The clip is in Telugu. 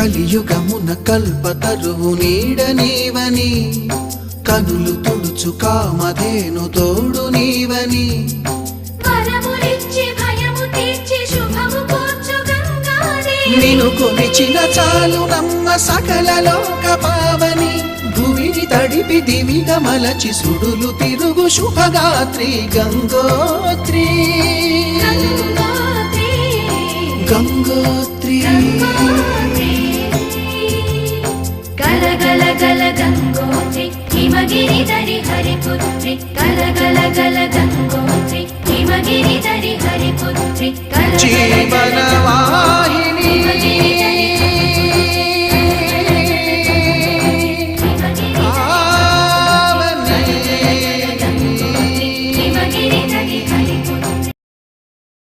కలియుగమున కల్పతరువు నీడ నీవని కనులు తుడుచు కామధేను తోడు నీవని నిను కొలిచిన చాలు నమ్మ సకల లోక పావని భూమిని తడిపి దివిగా మలచి సుడులు తిరుగు శుభగాత్రి గంగోత్రి